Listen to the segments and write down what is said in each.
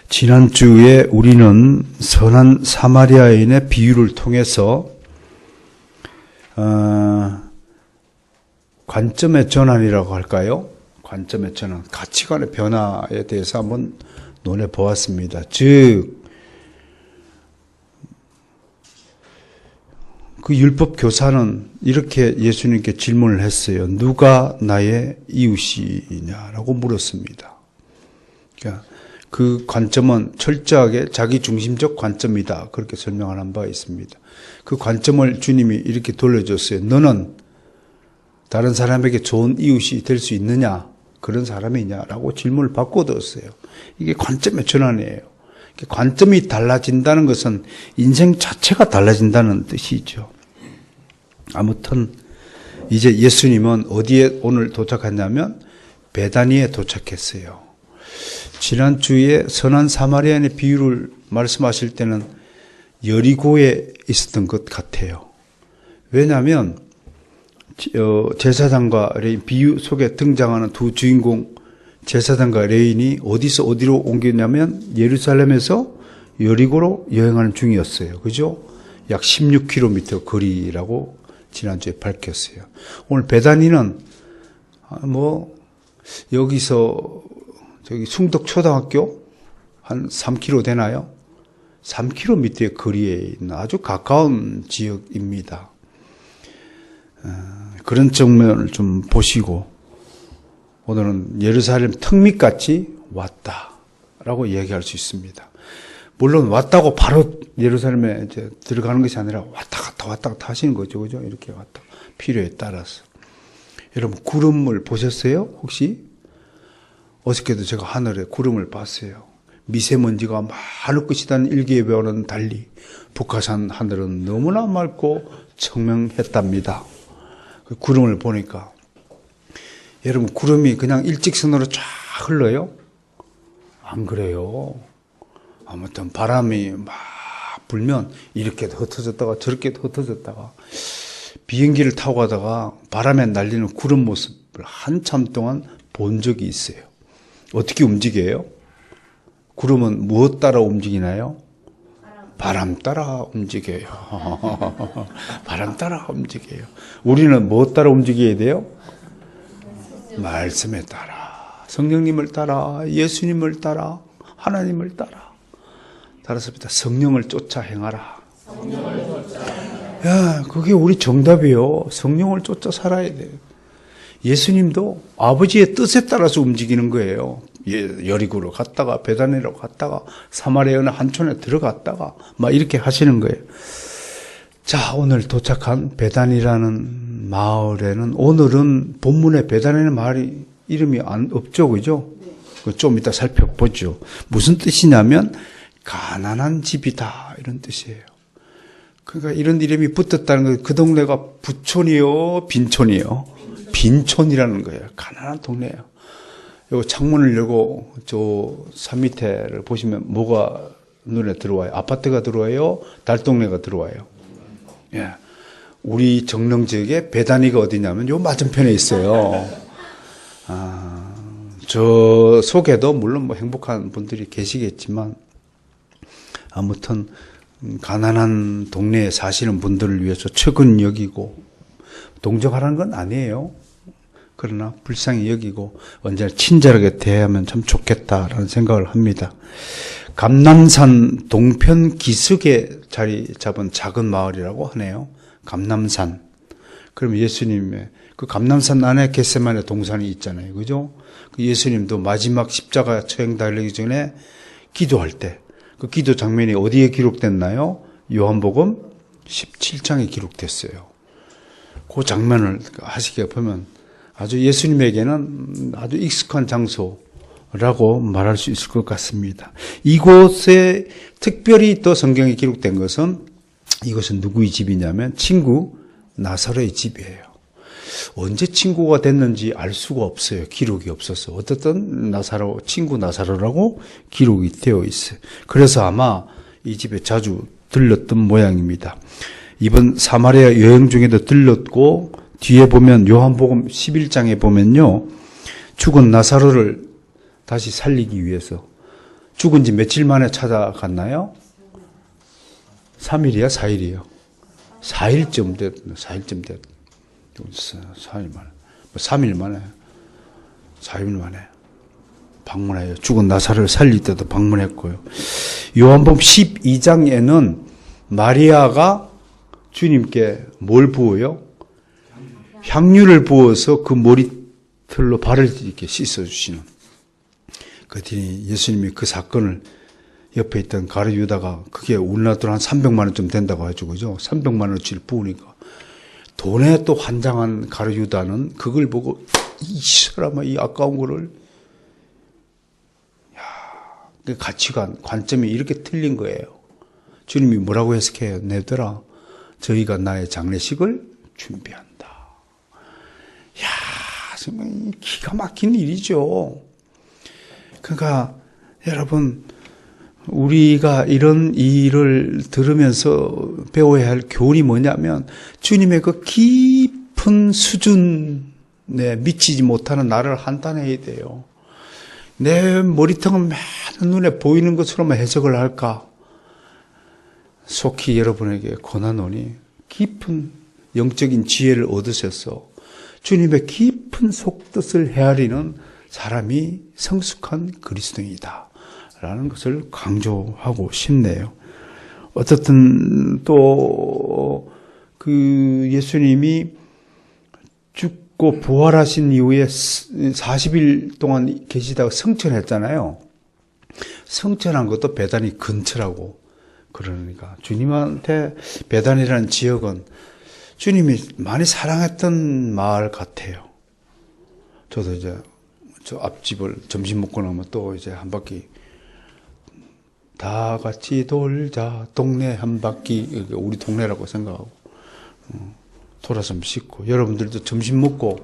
지난주에 우리는 선한 사마리아인의 비유를 통해서 관점의 전환이라고 할까요? 관점의 전환, 가치관의 변화에 대해서 한번 논해 보았습니다. 즉, 그 율법 교사는 이렇게 예수님께 질문을 했어요. 누가 나의 이웃이냐라고 물었습니다. 그러니까 그 관점은 철저하게 자기중심적 관점이다. 그렇게 설명을 한 바가 있습니다. 그 관점을 주님이 이렇게 돌려줬어요. 너는 다른 사람에게 좋은 이웃이 될 수 있느냐? 그런 사람이냐라고 질문을 바꿔뒀어요. 이게 관점의 전환이에요. 관점이 달라진다는 것은 인생 자체가 달라진다는 뜻이죠. 아무튼 이제 예수님은 어디에 오늘 도착했냐면 베다니에 도착했어요. 지난주에 선한 사마리아인의 비유를 말씀하실 때는 여리고에 있었던 것 같아요. 왜냐하면 제사장과 레인, 비유 속에 등장하는 두 주인공 제사장과 레인이 어디서 어디로 옮겼냐면 예루살렘에서 여리고로 여행하는 중이었어요. 그죠? 약 16km 거리라고 지난주에 밝혔어요. 오늘 베다니는 여기서 저기 숭덕초등학교 한 3km 되나요? 3km의 거리에 있는 아주 가까운 지역입니다. 그런 측면을 좀 보시고 오늘은 예루살렘 턱밑같이 왔다라고 얘기할 수 있습니다. 물론 왔다고 바로 예루살렘에 이제 들어가는 것이 아니라 왔다 갔다 하시는 거죠. 그죠? 이렇게 왔다. 필요에 따라서. 여러분, 구름을 보셨어요? 혹시? 어저께도 제가 하늘에 구름을 봤어요. 미세먼지가 많을 것이라는 일기예보와는 달리 북한산 하늘은 너무나 맑고 청명했답니다. 그 구름을 보니까 여러분, 구름이 그냥 일직선으로 쫙 흘러요? 안 그래요. 아무튼 바람이 막 불면 이렇게 흩어졌다가 저렇게 흩어졌다가 비행기를 타고 가다가 바람에 날리는 구름 모습을 한참 동안 본 적이 있어요. 어떻게 움직여요? 구름은 무엇 따라 움직이나요? 바람 따라 움직여요. 바람 따라 움직여요. 우리는 무엇 따라 움직여야 돼요? 말씀에 따라, 성령님을 따라, 예수님을 따라, 하나님을 따라. 따라서부터 성령을 쫓아 행하라. 야, 그게 우리 정답이요. 성령을 쫓아 살아야 돼요. 예수님도 아버지의 뜻에 따라서 움직이는 거예요. 여리고로 갔다가 베다니로 갔다가 사마리아 어느 한촌에 들어갔다가 막 이렇게 하시는 거예요. 자, 오늘 도착한 베다니라는 마을에는 오늘은 본문에 베다니라는 마을이 이름이 없죠, 그죠? 좀 이따 살펴보죠. 무슨 뜻이냐면 가난한 집이다 이런 뜻이에요. 그러니까 이런 이름이 붙었다는 건 그 동네가 부촌이요, 빈촌이요? 빈촌이라는 거예요. 가난한 동네예요. 요 창문을 열고 저 산 밑에를 보시면 뭐가 눈에 들어와요? 아파트가 들어와요? 달동네가 들어와요? 예. 우리 정릉 지역에 베다니가 어디냐면 요 맞은편에 있어요. 저 속에도 물론 행복한 분들이 계시겠지만 아무튼 가난한 동네에 사시는 분들을 위해서 최근 여기고 동정하라는 건 아니에요. 그러나 불쌍히 여기고 언제나 친절하게 대하면 참 좋겠다라는 생각을 합니다. 감남산 동편 기슭에 자리 잡은 작은 마을이라고 하네요. 감남산. 그럼 예수님의 그 감남산 안에 겟세마네 동산이 있잖아요. 그죠? 그 예수님도 마지막 십자가 처형 달리기 전에 기도할 때 그 기도 장면이 어디에 기록됐나요? 요한복음 17장에 기록됐어요. 그 장면을 하시게 보면 아주 예수님에게는 아주 익숙한 장소라고 말할 수 있을 것 같습니다. 이곳에 특별히 또 성경에 기록된 것은 이것은 누구의 집이냐면 친구 나사로의 집이에요. 언제 친구가 됐는지 알 수가 없어요. 기록이 없어서. 어쨌든 나사로, 친구 나사로라고 기록이 되어 있어요. 그래서 아마 이 집에 자주 들렀던 모양입니다. 이번 사마리아 여행 중에도 들렀고 뒤에 보면 요한복음 11장에 보면요. 죽은 나사로를 다시 살리기 위해서 죽은 지 며칠 만에 찾아갔나요? 3일이야, 4일이요? 4일쯤 됐나, 4일쯤 됐, 4일 만에, 3일 만에, 4일 만에 방문해요. 죽은 나사로를 살릴 때도 방문했고요. 요한복음 12장에는 마리아가 주님께 뭘 부어요? 향유를 부어서 그 머리털로 발을 이렇게 씻어주시는. 그랬더니 예수님이 그 사건을 옆에 있던 가룟 유다가 그게 우리나라 돈 한 300만 원쯤 된다고 해가지고, 그죠? 300만 원어치를 부으니까. 돈에 또 환장한 가룟 유다는 그걸 보고, 이 사람아, 이 아까운 거를, 야, 그 가치관, 관점이 이렇게 틀린 거예요. 주님이 뭐라고 해석해요? 내들아, 저희가 나의 장례식을 준비한다. 야, 정말 기가 막힌 일이죠. 그러니까 여러분, 우리가 이런 일을 들으면서 배워야 할 교훈이 뭐냐면, 주님의 그 깊은 수준에 미치지 못하는 나를 한탄해야 돼요. 내 머리통은 많은 눈에 보이는 것으로만 해석을 할까? 속히 여러분에게 권하노니 깊은 영적인 지혜를 얻으셔서 주님의 깊은 속뜻을 헤아리는 사람이 성숙한 그리스도인이다 라는 것을 강조하고 싶네요. 어쨌든 또 그 예수님이 죽고 부활하신 이후에 40일 동안 계시다가 성천했잖아요. 성천한 것도 베다니 근처라고. 그러니까 주님한테 베다니라는 지역은 주님이 많이 사랑했던 마을 같아요. 저도 이제 저 앞집을 점심 먹고 나면 또 이제 한 바퀴 다 같이 돌자 동네 한 바퀴, 우리 동네라고 생각하고 돌아서 씻고, 여러분들도 점심 먹고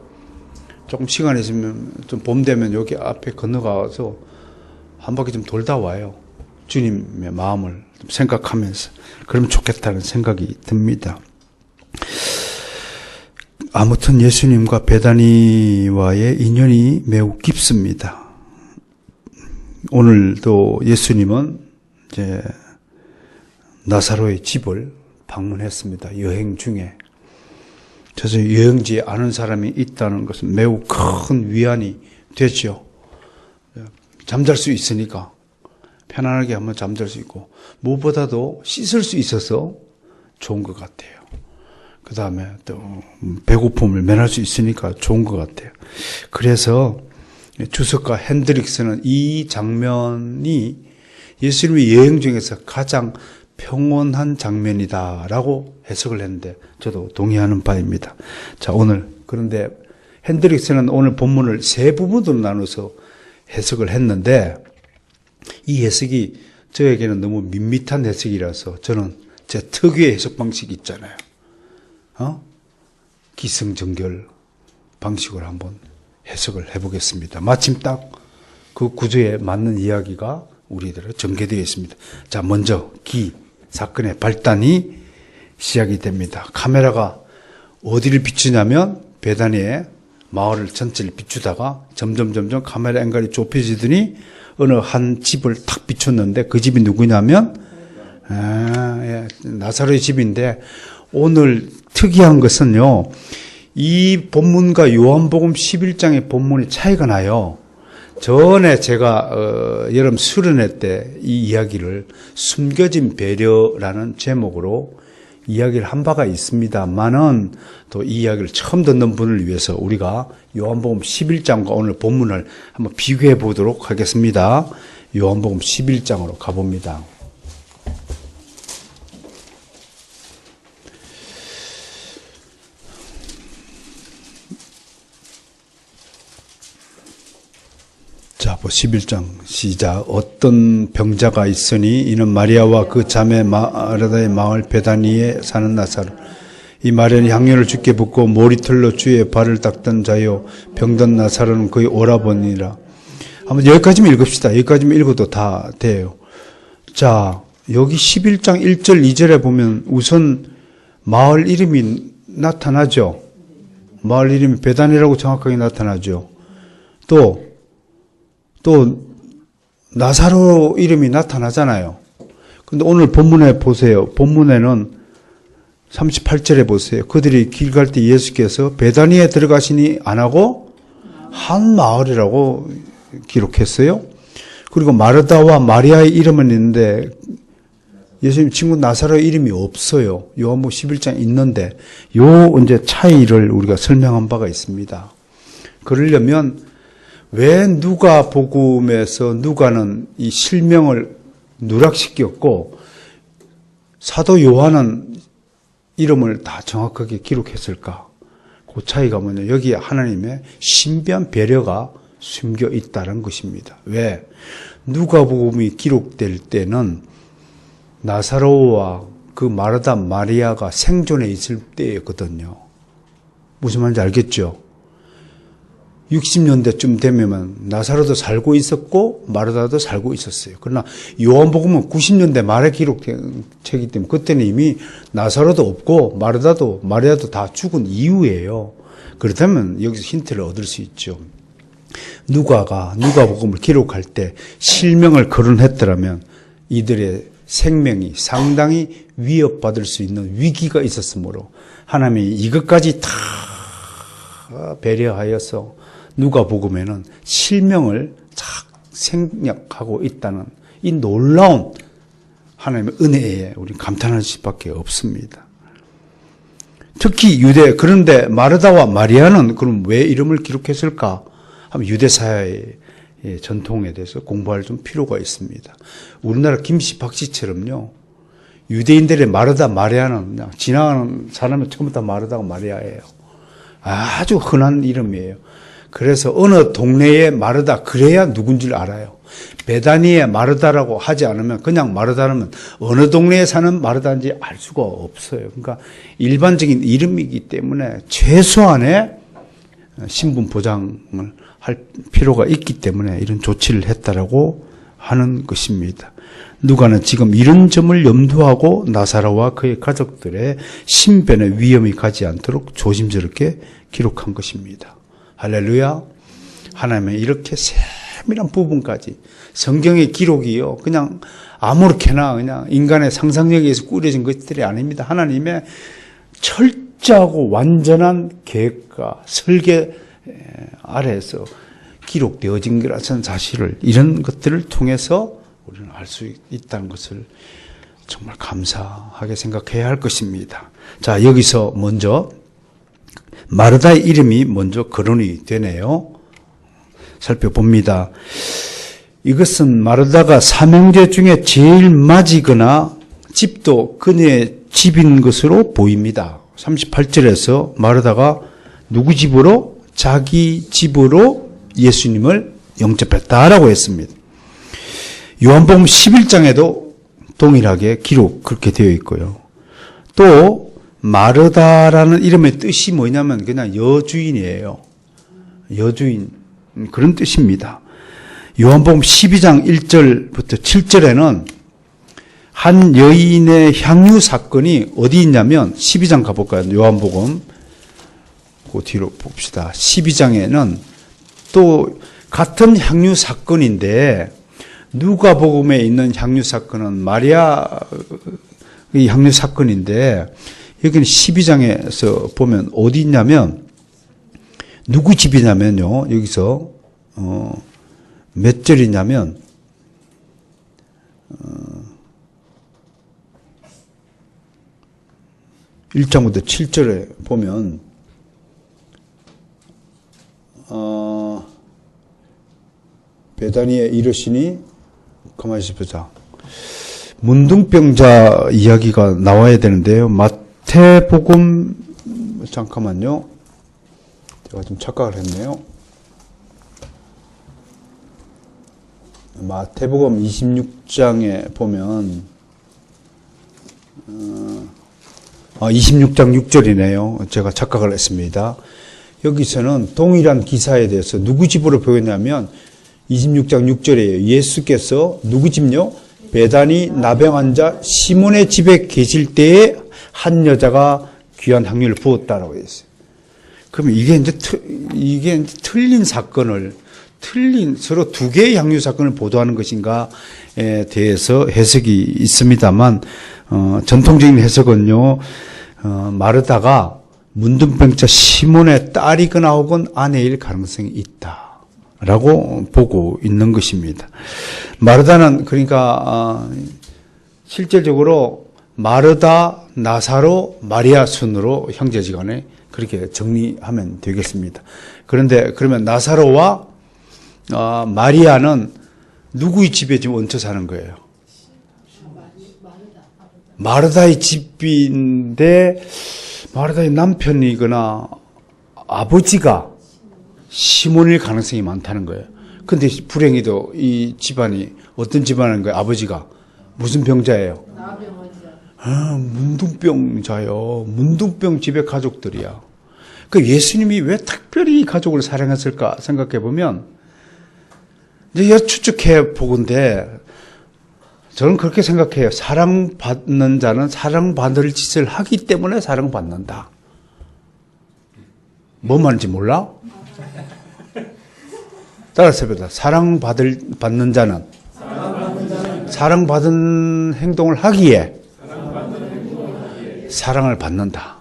조금 시간 있으면 좀 봄 되면 여기 앞에 건너가서 한 바퀴 좀 돌다 와요. 주님의 마음을 좀 생각하면서 그러면 좋겠다는 생각이 듭니다. 아무튼 예수님과 베다니와의 인연이 매우 깊습니다. 오늘도 예수님은 이제 나사로의 집을 방문했습니다. 여행 중에. 그래서 여행지에 아는 사람이 있다는 것은 매우 큰 위안이 되죠. 잠잘 수 있으니까 편안하게 한번 잠잘 수 있고, 무엇보다도 씻을 수 있어서 좋은 것 같아요. 그 다음에 또 배고픔을 면할 수 있으니까 좋은 것 같아요. 그래서 주석가 핸드릭스는 이 장면이 예수님의 여행 중에서 가장 평온한 장면이다라고 해석을 했는데 저도 동의하는 바입니다. 자, 오늘 그런데 핸드릭스는 오늘 본문을 세 부분으로 나눠서 해석을 했는데 이 해석이 저에게는 너무 밋밋한 해석이라서 저는 제 특유의 해석 방식이 있잖아요. 기승전결 방식으로 한번 해석을 해보겠습니다. 마침 딱 그 구조에 맞는 이야기가 우리들에게 전개되어 있습니다. 자, 먼저 사건의 발단이 시작이 됩니다. 카메라가 어디를 비추냐면 베다니의 마을을 전체를 비추다가 점점 카메라 앵글이 좁혀지더니 어느 한 집을 탁 비췄는데 그 집이 누구냐면 나사로의 집인데, 오늘 특이한 것은요, 이 본문과 요한복음 11장의 본문이 차이가 나요. 전에 제가 여름 수련회 때 이 이야기를 숨겨진 배려라는 제목으로 이야기를 한 바가 있습니다만은, 또 이 이야기를 처음 듣는 분을 위해서 우리가 요한복음 11장과 오늘 본문을 한번 비교해 보도록 하겠습니다. 요한복음 11장으로 가봅니다. 자, 11장 시작. 어떤 병자가 있으니 이는 마리아와 그 자매 마르다의 마을 베다니에 사는 나사로. 이 마리아는 향유를 주께 붓고 머리털로 주의 발을 닦던 자요, 병든 나사로는 그의 오라버니라. 한번 여기까지만 읽읍시다. 여기까지만 읽어도 다 돼요. 자, 여기 11장 1절 2절에 보면 우선 마을 이름이 나타나죠. 마을 이름이 베다니라고 정확하게 나타나죠. 또 나사로 이름이 나타나잖아요. 근데 오늘 본문에 보세요. 본문에는 38절에 보세요. 그들이 길 갈 때 예수께서 베다니에 들어가시니 안 하고 한 마을이라고 기록했어요. 그리고 마르다와 마리아의 이름은 있는데 예수님 친구 나사로 이름이 없어요. 요한복음 11장에 있는데 요 이제 차이를 우리가 설명한 바가 있습니다. 그러려면 왜 누가복음에서 누가는 이 실명을 누락시켰고 사도 요한은 이름을 다 정확하게 기록했을까? 그 차이가 뭐냐? 여기에 하나님의 신비한 배려가 숨겨 있다는 것입니다. 왜? 누가복음이 기록될 때는 나사로와 그 마르다 마리아가 생존해 있을 때였거든요. 무슨 말인지 알겠죠? 60년대쯤 되면 나사로도 살고 있었고 마르다도 살고 있었어요. 그러나 요한복음은 90년대 말에 기록된 책이기 때문에 그때는 이미 나사로도 없고 마리아도 다 죽은 이후예요. 그렇다면 여기서 힌트를 얻을 수 있죠. 누가복음을 기록할 때 실명을 거론했더라면 이들의 생명이 상당히 위협받을 수 있는 위기가 있었으므로 하나님이 이것까지 다 배려하여서 누가복음에는 실명을 쫙 생략하고 있다는 이 놀라운 하나님의 은혜에 우리 감탄할 수밖에 없습니다. 특히 그런데 마르다와 마리아는 그럼 왜 이름을 기록했을까? 하면 유대사의 전통에 대해서 공부할 좀 필요가 있습니다. 우리나라 김씨 박씨처럼요. 유대인들의 마르다 마리아는 그냥 지나가는 사람이 처음부터 마르다가 마리아예요. 아주 흔한 이름이에요. 그래서 어느 동네에 마르다 그래야 누군지를 알아요. 베다니에 마르다라고 하지 않으면 그냥 마르다라면 어느 동네에 사는 마르다인지 알 수가 없어요. 그러니까 일반적인 이름이기 때문에 최소한의 신분 보장을 할 필요가 있기 때문에 이런 조치를 했다라고 하는 것입니다. 누가는 지금 이런 점을 염두하고 나사로와 그의 가족들의 신변에 위험이 가지 않도록 조심스럽게 기록한 것입니다. 할렐루야. 하나님은 이렇게 세밀한 부분까지 성경의 기록이요. 그냥 아무렇게나 그냥 인간의 상상력에 의해서 꾸려진 것들이 아닙니다. 하나님의 철저하고 완전한 계획과 설계 아래에서 기록되어진 거라는 사실을 이런 것들을 통해서 우리는 알 수 있다는 것을 정말 감사하게 생각해야 할 것입니다. 자, 여기서 먼저 마르다의 이름이 먼저 거론이 되네요. 살펴봅니다. 이것은 마르다가 삼형제 중에 제일 맞이거나 집도 그녀의 집인 것으로 보입니다. 38절에서 마르다가 누구 집으로? 자기 집으로 예수님을 영접했다라고 했습니다. 요한복음 11장에도 동일하게 그렇게 되어 있고요. 또 마르다라는 이름의 뜻이 뭐냐면 그냥 여주인이에요. 여주인, 그런 뜻입니다. 요한복음 12장 1절부터 7절에는 한 여인의 향유 사건이 어디 있냐면 12장 가볼까요? 요한복음 그 뒤로 봅시다. 12장에는 또 같은 향유 사건인데 누가복음에 있는 향유 사건은 마리아의 향유 사건인데 여기는 12장에서 보면 어디 있냐면 누구 집이냐면요. 여기서 몇 절이냐면 1장부터 7절에 보면 베다니에 이르시니 가만히 있어보자. 문둥병자 이야기가 나와야 되는데요. 마태복음 잠깐만요. 제가 좀 착각을 했네요. 마태복음 26장에 보면 26장 6절이네요. 제가 착각을 했습니다. 여기서는 동일한 기사에 대해서 누구 집으로 표현하면 26장 6절이에요. 예수께서 누구 집요? 베다니 나병 환자 시몬의 집에 계실 때에 한 여자가 귀한 향유를 부었다라고 했어요. 그러면 이게 이제 틀린 사건을 틀린 서로 두 개의 향유 사건을 보도하는 것인가에 대해서 해석이 있습니다만 전통적인 해석은요. 마르다가 문둥병자 시몬의 딸이거나 혹은 아내일 가능성이 있다라고 보고 있는 것입니다. 마르다는 그러니까 실질적으로 마르다, 나사로, 마리아 순으로 형제지간에 그렇게 정리하면 되겠습니다. 그런데 그러면 나사로와 마리아는 누구의 집에 지금 얹혀 사는 거예요? 마르다의 집인데 마르다의 남편이거나 아버지가 시몬일 가능성이 많다는 거예요. 근데 불행히도 이 집안이 어떤 집안인 거예요? 아버지가 무슨 병자예요? 문둥병자요. 문둥병 집의 가족들이야. 그 예수님이 왜 특별히 이 가족을 사랑했을까 생각해 보면 이제 추측해 보건데 저는 그렇게 생각해요. 사랑받는 자는 사랑받을 짓을 하기 때문에 사랑받는다. 뭔 말인지 몰라? 따라서 해보자. 사랑받는 자는 사랑받은 행동을 하기에 사랑을 받는다.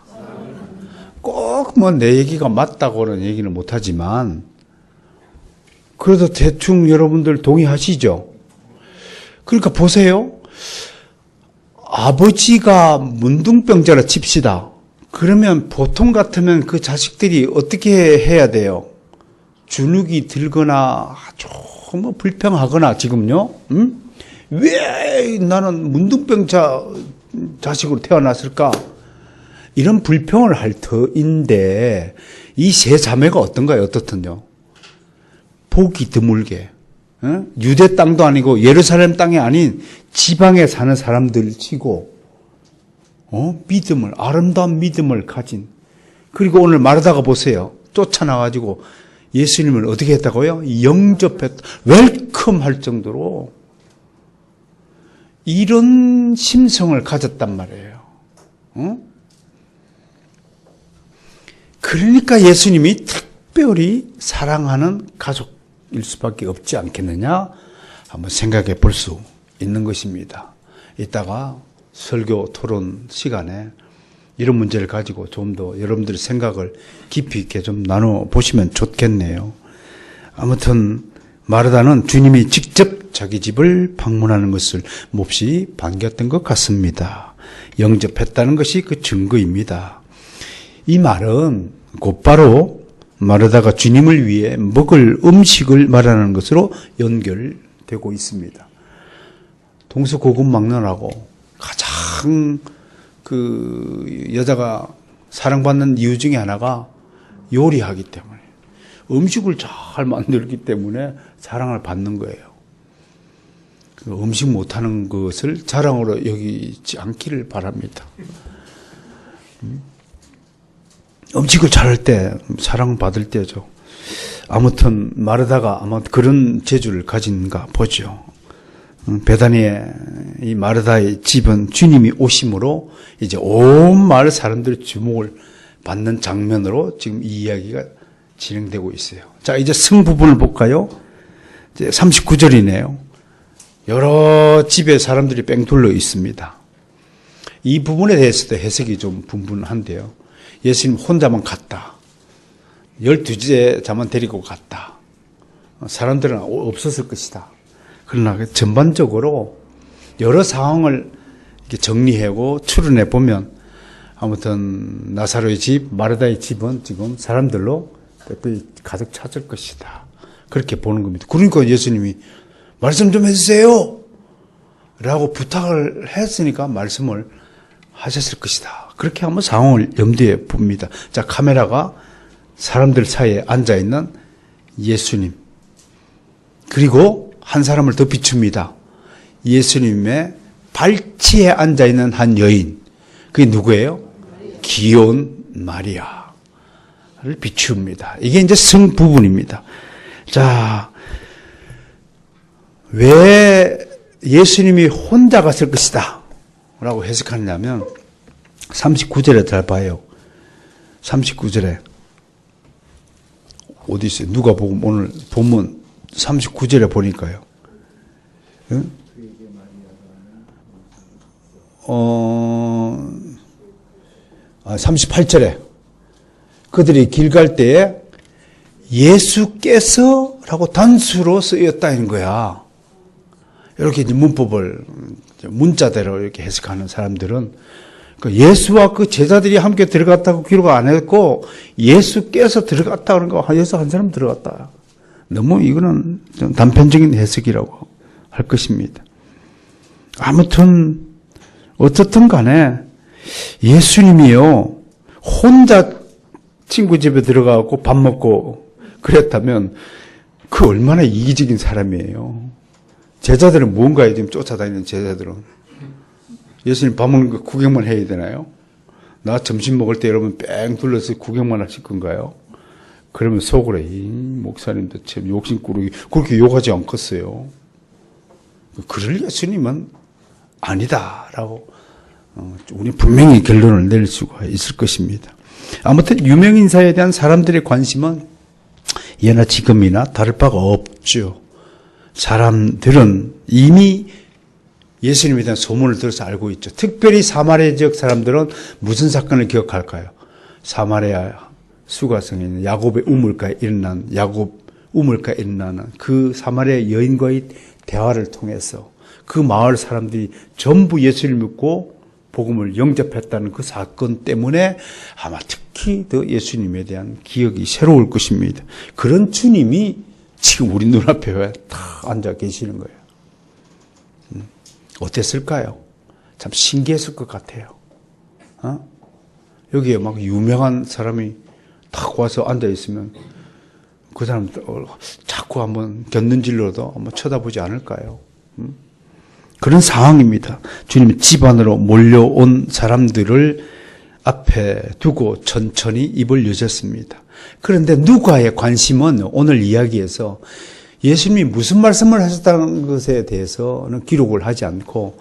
꼭 뭐 내 얘기가 맞다고는 얘기는 못하지만 그래도 대충 여러분들 동의하시죠? 그러니까 보세요. 아버지가 문둥병자라 칩시다. 그러면 보통 같으면 그 자식들이 어떻게 해야 돼요? 주눅이 들거나 좀 불평하거나 지금요. 왜 나는 문둥병자 자식으로 태어났을까? 이런 불평을 할 터인데 이 세 자매가 어떤가요? 어떻든요? 보기 드물게 유대 땅도 아니고 예루살렘 땅이 아닌 지방에 사는 사람들 치고 믿음을 아름다운 믿음을 가진 그리고 오늘 마르다가 보세요. 쫓아나가지고 예수님을 어떻게 했다고요? 영접했다. 웰컴할 정도로 이런 심성을 가졌단 말이에요. 그러니까 예수님이 특별히 사랑하는 가족일 수밖에 없지 않겠느냐? 한번 생각해 볼 수 있는 것입니다. 이따가 설교 토론 시간에 이런 문제를 가지고 좀 더 여러분들의 생각을 깊이 있게 좀 나눠보시면 좋겠네요. 아무튼 마르다는 주님이 직접 자기 집을 방문하는 것을 몹시 반겼던 것 같습니다. 영접했다는 것이 그 증거입니다. 이 말은 곧바로 마르다가 주님을 위해 먹을 음식을 말하는 것으로 연결되고 있습니다. 동서고금망론하고 가장 그 여자가 사랑받는 이유 중에 하나가 요리하기 때문에 음식을 잘 만들기 때문에 사랑을 받는 거예요. 음식 못하는 것을 자랑으로 여기지 않기를 바랍니다. 음식을 잘할 때 사랑받을 때죠. 아무튼 마르다가 아마 그런 재주를 가진가 보죠. 베다니의 이 마르다의 집은 주님이 오심으로 이제 온 마을 사람들의 주목을 받는 장면으로 지금 이 이야기가 진행되고 있어요. 자, 이제 승부분을 볼까요? 이제 39절이네요. 여러 집에 사람들이 뺑 둘러 있습니다. 이 부분에 대해서도 해석이 좀 분분한데요. 예수님 혼자만 갔다. 12제자만 데리고 갔다. 사람들은 없었을 것이다. 그러나 전반적으로 여러 상황을 이렇게 정리하고 추론해 보면 아무튼 나사로의 집, 마르다의 집은 지금 사람들로 가득 찼을 것이다. 그렇게 보는 겁니다. 그러니까 예수님이 말씀 좀 해주세요 라고 부탁을 했으니까 말씀을 하셨을 것이다. 그렇게 한번 상황을 염두에 봅니다. 자, 카메라가 사람들 사이에 앉아있는 예수님 그리고 한 사람을 더 비춥니다. 예수님의 발치에 앉아있는 한 여인 그게 누구예요? 귀여운 마리아를 비춥니다. 이게 이제 승부분입니다. 자, 왜 예수님이 혼자 갔을 것이다 라고 해석하냐면 39절에 잘 봐요. 39절에 어디 있어요? 누가복음 오늘 본문 39절에 보니까요. 38절에 그들이 길 갈 때에 예수께서라고 단수로 쓰였다는 거야. 이렇게 이제 문법을 문자대로 이렇게 해석하는 사람들은 예수와 그 제자들이 함께 들어갔다고 기록 안 했고 예수께서 들어갔다 그런 거 예수 한 사람 들어갔다. 너무 이거는 좀 단편적인 해석이라고 할 것입니다. 아무튼 어떻든 간에 예수님이요 혼자 친구 집에 들어가고 밥 먹고 그랬다면 그 얼마나 이기적인 사람이에요. 제자들은 뭔가에 지금 쫓아다니는 제자들은 예수님 밥 먹는 거 구경만 해야 되나요? 나 점심 먹을 때 여러분 뺑 둘러서 구경만 하실 건가요? 그러면 속으로 이 목사님도 참 욕심꾸러기 그렇게 욕하지 않겠어요. 그럴 예수님은 아니다라고 우리 분명히 결론을 낼 수가 있을 것입니다. 아무튼 유명인사에 대한 사람들의 관심은 예나 지금이나 다를 바가 없죠. 사람들은 이미 예수님에 대한 소문을 들어서 알고 있죠. 특별히 사마리아 지역 사람들은 무슨 사건을 기억할까요? 사마리아 수가성에 있는 야곱의 우물가에 일어난 그 사마리아 여인과의 대화를 통해서 그 마을 사람들이 전부 예수를 믿고 복음을 영접했다는 그 사건 때문에 아마 특히 더 예수님에 대한 기억이 새로울 것입니다. 그런 주님이 지금 우리 눈앞에 다 앉아 계시는 거예요. 어땠을까요? 참 신기했을 것 같아요. 여기에 막 유명한 사람이 탁 와서 앉아 있으면 그 사람 자꾸 한번 곁눈질로도 한번 쳐다보지 않을까요? 그런 상황입니다. 주님이 집 안으로 몰려온 사람들을 앞에 두고 천천히 입을 여셨습니다. 그런데 누가의 관심은 오늘 이야기에서 예수님이 무슨 말씀을 하셨다는 것에 대해서는 기록을 하지 않고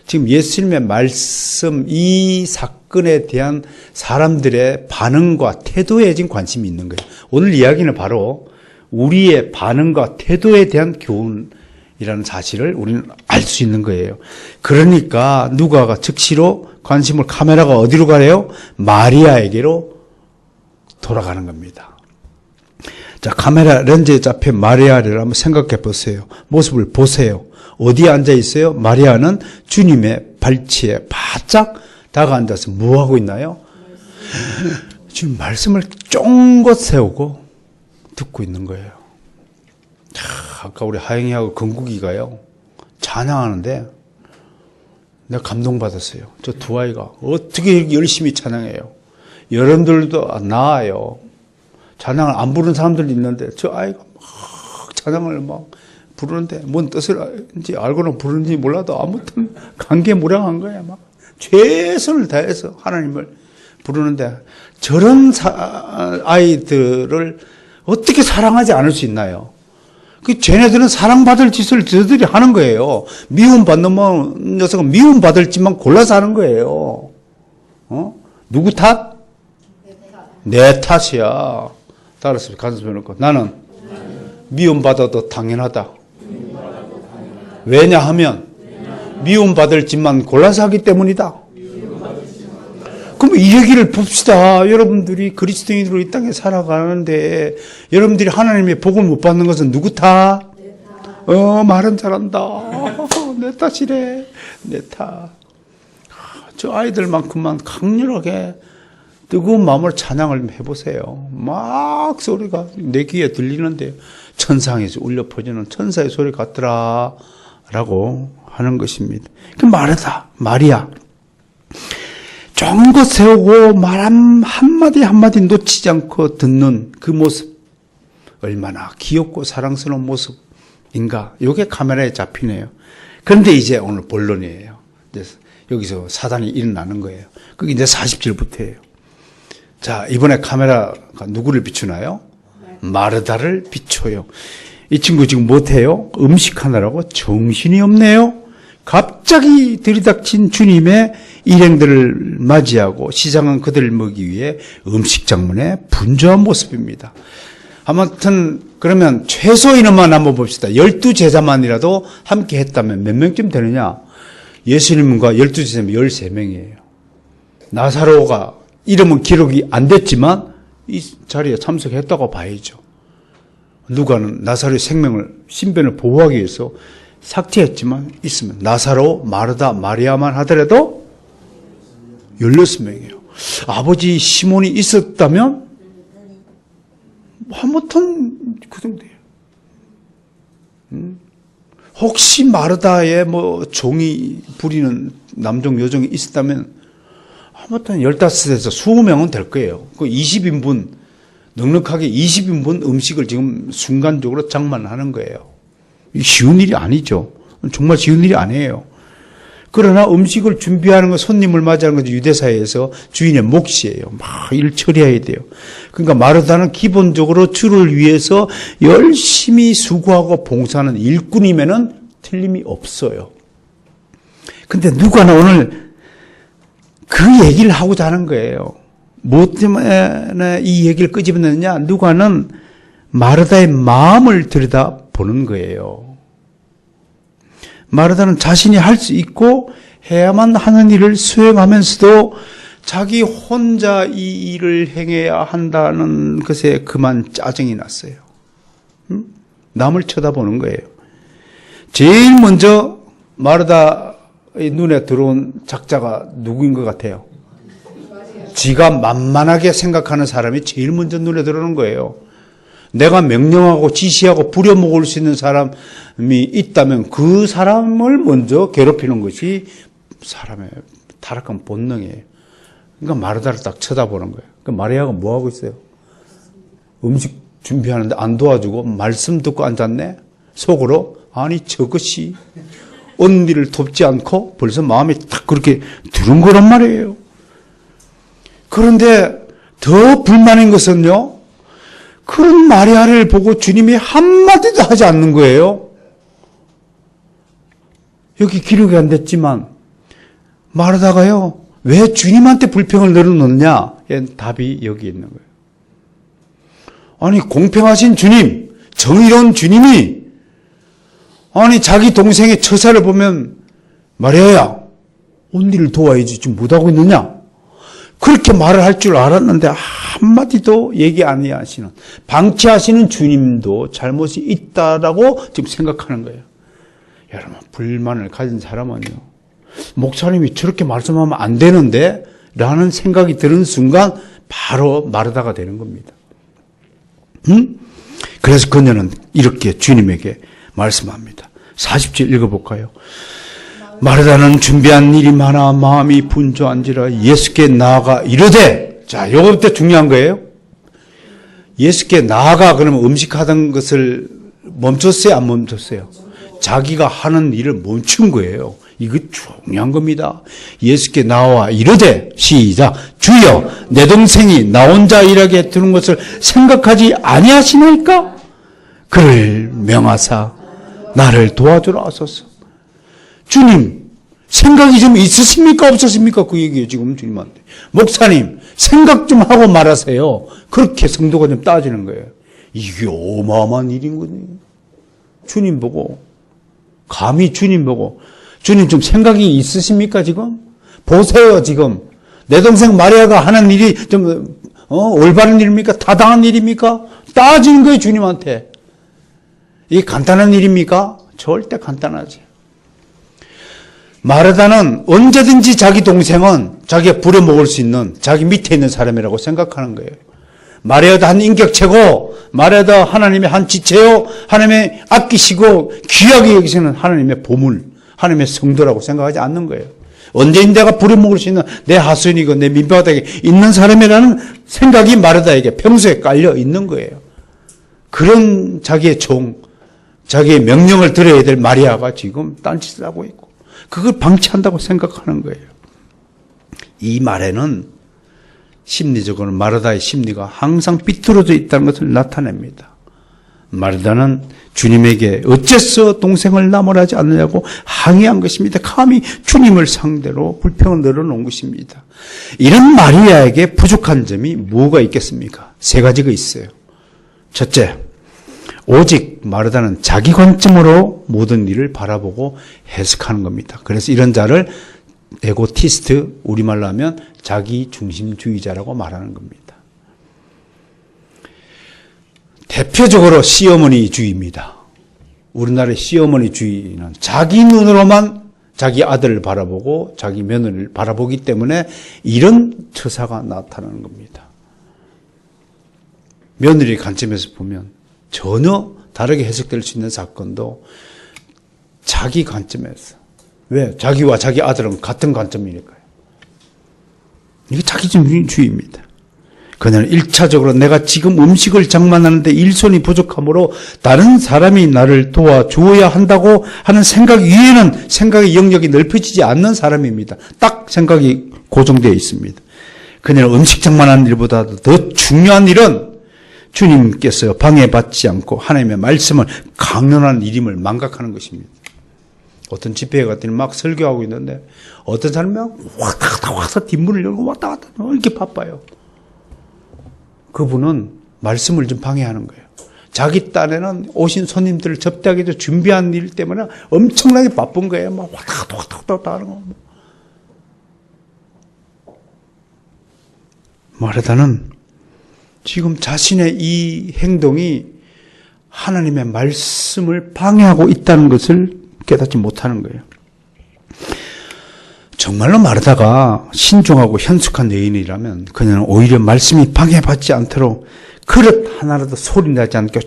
지금 예수님의 말씀, 이 사건에 대한 사람들의 반응과 태도에 지금 관심이 있는 거예요. 오늘 이야기는 바로 우리의 반응과 태도에 대한 교훈이라는 사실을 우리는 알 수 있는 거예요. 그러니까 누가가 즉시로 관심을 카메라가 어디로 가래요? 마리아에게로 돌아가는 겁니다. 자, 카메라 렌즈에 잡힌 마리아를 한번 생각해 보세요. 모습을 보세요. 어디에 앉아 있어요? 마리아는 주님의 발치에 바짝 다가앉아서 뭐 하고 있나요? 지금 말씀을 쫑긋 세우고 듣고 있는 거예요. 아까 우리 하영이하고 건국이가요 찬양하는데 내가 감동받았어요. 저 두 아이가 어떻게 이렇게 열심히 찬양해요. 여러분들도 나아요. 찬양을 안 부르는 사람들도 있는데 저 아이가 막 찬양을 막 부르는데 뭔 뜻을인지 알고는 부르는지 몰라도 아무튼 감개무량한 거야. 막 최선을 다해서 하나님을 부르는데 저런 아이들을 어떻게 사랑하지 않을 수 있나요? 쟤네들은 사랑받을 짓을 저들이 하는 거예요. 미움받는 녀석은 미움받을 짓만 골라서 하는 거예요. 누구 탓? 내 탓이야. 따라서 가슴에 놓고 나는 미움받아도 당연하다. 왜냐하면 미움받을 짓만 골라서 하기 때문이다. 그럼 이 얘기를 봅시다. 여러분들이 그리스도인으로 이 땅에 살아가는데 여러분들이 하나님의 복을 못 받는 것은 누구 탓? 말은 잘한다. 내 탓이래. 내 탓. 저 아이들만큼만 강렬하게 뜨거운 마음으로 찬양을 해보세요. 막 소리가 내 귀에 들리는데 천상에서 울려 퍼지는 천사의 소리 같더라 라고 하는 것입니다. 그 마리아 쫑긋 세우고 말 한마디 한마디 놓치지 않고 듣는 그 모습 얼마나 귀엽고 사랑스러운 모습인가. 이게 카메라에 잡히네요. 그런데 이제 오늘 본론이에요. 여기서 사단이 일어나는 거예요. 그게 이제 40절부터예요. 자, 이번에 카메라가 누구를 비추나요? 마르다를 비춰요. 이 친구 지금 못해요? 음식하느라고 정신이 없네요. 갑자기 들이닥친 주님의 일행들을 맞이하고 시장은 그들을 먹기 위해 음식 장문에 분주한 모습입니다. 아무튼 그러면 최소 인원만 한번 봅시다. 12제자만이라도 함께 했다면 몇 명쯤 되느냐? 예수님과 12제자면 13명이에요. 나사로가 이름은 기록이 안 됐지만 이 자리에 참석했다고 봐야죠. 누가는 나사로의 생명을, 신변을 보호하기 위해서 삭제했지만 있으면 나사로, 마르다, 마리아만 하더라도 16명이에요. 아버지 시몬이 있었다면 아무튼 그 정도예요. 혹시 마르다에 뭐 종이 부리는 남종 여종이 있었다면 아무튼 15에서 20명은 될 거예요. 그 20인분 넉넉하게 20인분 음식을 지금 순간적으로 장만하는 거예요. 쉬운 일이 아니죠. 정말 쉬운 일이 아니에요. 그러나 음식을 준비하는 것, 손님을 맞이하는 것도 유대사회에서 주인의 몫이에요. 막 일 처리해야 돼요. 그러니까 마르다는 기본적으로 주를 위해서 열심히 수고하고 봉사하는 일꾼이면은 틀림이 없어요. 근데 누가는 오늘 그 얘기를 하고자 하는 거예요. 무엇 때문에 이 얘기를 끄집어내느냐? 누가는 마르다의 마음을 들여다보는 거예요. 마르다는 자신이 할 수 있고 해야만 하는 일을 수행하면서도 자기 혼자 이 일을 행해야 한다는 것에 그만 짜증이 났어요. 남을 쳐다보는 거예요. 제일 먼저 마르다의 눈에 들어온 작자가 누구인 것 같아요? 지가 만만하게 생각하는 사람이 제일 먼저 눈에 들어오는 거예요. 내가 명령하고 지시하고 부려먹을 수 있는 사람이 있다면 그 사람을 먼저 괴롭히는 것이 사람의 타락한 본능이에요. 그러니까 마르다를 딱 쳐다보는 거예요. 그러니까 마리아가 뭐 하고 있어요? 음식 준비하는데 안 도와주고 말씀 듣고 앉았네? 속으로 아니 저것이 언니를 돕지 않고 벌써 마음이 딱 그렇게 들은 거란 말이에요. 그런데 더 불만인 것은요, 그런 마리아를 보고 주님이 한마디도 하지 않는 거예요. 여기 기록이 안 됐지만 마르다가요, 왜 주님한테 불평을 늘어놓느냐? 답이 여기 있는 거예요. 아니 공평하신 주님, 정의로운 주님이 아니 자기 동생의 처사를 보면 마리아야, 언니를 도와야지 지금 못하고 있느냐? 그렇게 말을 할 줄 알았는데 한마디도 얘기 안 하시는, 방치하시는 주님도 잘못이 있다라고 지금 생각하는 거예요. 여러분, 불만을 가진 사람은요, 목사님이 저렇게 말씀하면 안 되는데 라는 생각이 드는 순간 바로 마르다가 되는 겁니다. 그래서 그녀는 이렇게 주님에게 말씀합니다. 40절 읽어볼까요? 마르다는 준비한 일이 많아 마음이 분주한지라 예수께 나아가 이르되, 자, 요것부터 중요한 거예요. 예수께 나아가 그러면 음식하던 것을 멈췄어요? 안 멈췄어요? 자기가 하는 일을 멈춘 거예요. 이거 중요한 겁니다. 예수께 나와 이르되, 시작, 주여 내 동생이 나 혼자 일하게 두는 것을 생각하지 아니하시나이까? 그를 명하사 나를 도와주라 하소서. 주님, 생각이 좀 있으십니까? 없으십니까? 그 얘기예요, 지금 주님한테. 목사님, 생각 좀 하고 말하세요. 그렇게 성도가 좀 따지는 거예요. 이게 어마어마한 일인 거지. 주님 보고, 감히 주님 보고, 주님 좀 생각이 있으십니까, 지금? 보세요, 지금. 내 동생 마리아가 하는 일이 좀, 올바른 일입니까? 타당한 일입니까? 따지는 거예요, 주님한테. 이게 간단한 일입니까? 절대 간단하지. 마르다는 언제든지 자기 동생은 자기가 부려먹을 수 있는 자기 밑에 있는 사람이라고 생각하는 거예요. 마리아도 한 인격체고, 마리아도 하나님의 한 지체요, 하나님의 아끼시고 귀하게 여기시는 하나님의 보물, 하나님의 성도라고 생각하지 않는 거예요. 언제인 내가 부려먹을 수 있는 내 하수인이고 내 민바닥에 있는 사람이라는 생각이 마르다에게 평소에 깔려 있는 거예요. 그런 자기의 종, 자기의 명령을 들어야 될 마리아가 지금 딴짓을 하고 있고, 그걸 방치한다고 생각하는 거예요. 이 말에는 심리적으로 마르다의 심리가 항상 삐뚤어져 있다는 것을 나타냅니다. 마르다는 주님에게 어째서 동생을 나무라지 않느냐고 항의한 것입니다. 감히 주님을 상대로 불평을 늘어놓은 것입니다. 이런 마리아에게 부족한 점이 뭐가 있겠습니까? 세 가지가 있어요. 첫째, 오직 마르다는 자기 관점으로 모든 일을 바라보고 해석하는 겁니다. 그래서 이런 자를 에고티스트, 우리말로 하면 자기중심주의자라고 말하는 겁니다. 대표적으로 시어머니주의입니다. 우리나라의 시어머니주의는 자기 눈으로만 자기 아들을 바라보고 자기 며느리를 바라보기 때문에 이런 처사가 나타나는 겁니다. 며느리 관점에서 보면 전혀 다르게 해석될 수 있는 사건도 자기 관점에서. 왜? 자기와 자기 아들은 같은 관점이니까요. 이게 자기중심주의입니다. 그녀는 1차적으로 내가 지금 음식을 장만하는데 일손이 부족하므로 다른 사람이 나를 도와주어야 한다고 하는 생각 위에는 생각의 영역이 넓혀지지 않는 사람입니다. 딱 생각이 고정되어 있습니다. 그녀는 음식 장만하는 일보다도 더 중요한 일은 주님께서 방해받지 않고 하나님의 말씀을 강론하는 일임을 망각하는 것입니다. 어떤 집회에 갔더니 막 설교하고 있는데 어떤 사람이 막 왔다 갔다 뒷문을 열고 왔다 갔다 이렇게 바빠요. 그분은 말씀을 좀 방해하는 거예요. 자기 딴에는 오신 손님들을 접대하기 위해서 준비한 일 때문에 엄청나게 바쁜 거예요. 막 왔다 갔다 하는 거. 마르다는 지금 자신의 이 행동이 하나님의 말씀을 방해하고 있다는 것을 깨닫지 못하는 거예요. 정말로 마르다가 신중하고 현숙한 여인이라면 그녀는 오히려 말씀이 방해받지 않도록 그릇 하나라도 소리 나지 않게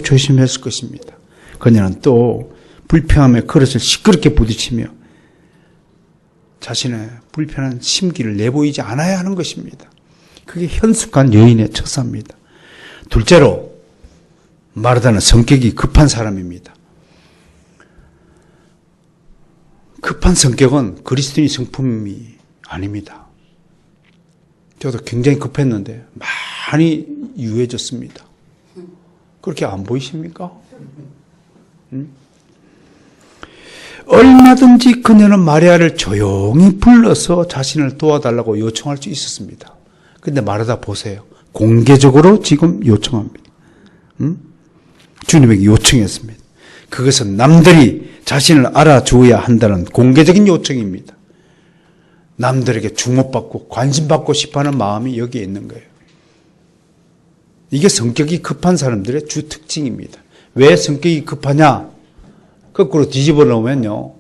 조심했을 것입니다. 그녀는 또 불평함에 그릇을 시끄럽게 부딪히며 자신의 불편한 심기를 내보이지 않아야 하는 것입니다. 그게 현숙한 여인의 처사입니다. 둘째로 마르다는 성격이 급한 사람입니다. 급한 성격은 그리스도인의 성품이 아닙니다. 저도 굉장히 급했는데 많이 유해졌습니다. 그렇게 안 보이십니까? 얼마든지 그녀는 마리아를 조용히 불러서 자신을 도와달라고 요청할 수 있었습니다. 근데 마르다 보세요. 공개적으로 지금 요청합니다. 주님에게 요청했습니다. 그것은 남들이 자신을 알아주어야 한다는 공개적인 요청입니다. 남들에게 주목받고 관심받고 싶어하는 마음이 여기에 있는 거예요. 이게 성격이 급한 사람들의 주 특징입니다. 왜 성격이 급하냐? 거꾸로 뒤집어 놓으면요.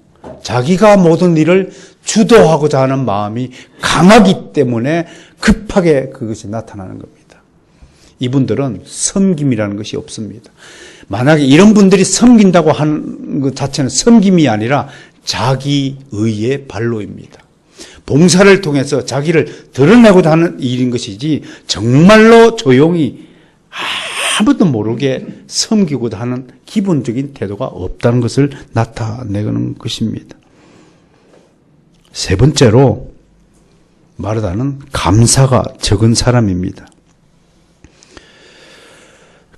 자기가 모든 일을 주도하고자 하는 마음이 강하기 때문에 급하게 그것이 나타나는 겁니다. 이분들은 섬김이라는 것이 없습니다. 만약에 이런 분들이 섬긴다고 하는 것 자체는 섬김이 아니라 자기의의 발로입니다. 봉사를 통해서 자기를 드러내고자 하는 일인 것이지 정말로 조용히 아무도 모르게 섬기고자 하는 기본적인 태도가 없다는 것을 나타내는 것입니다. 세 번째로 마르다는 감사가 적은 사람입니다.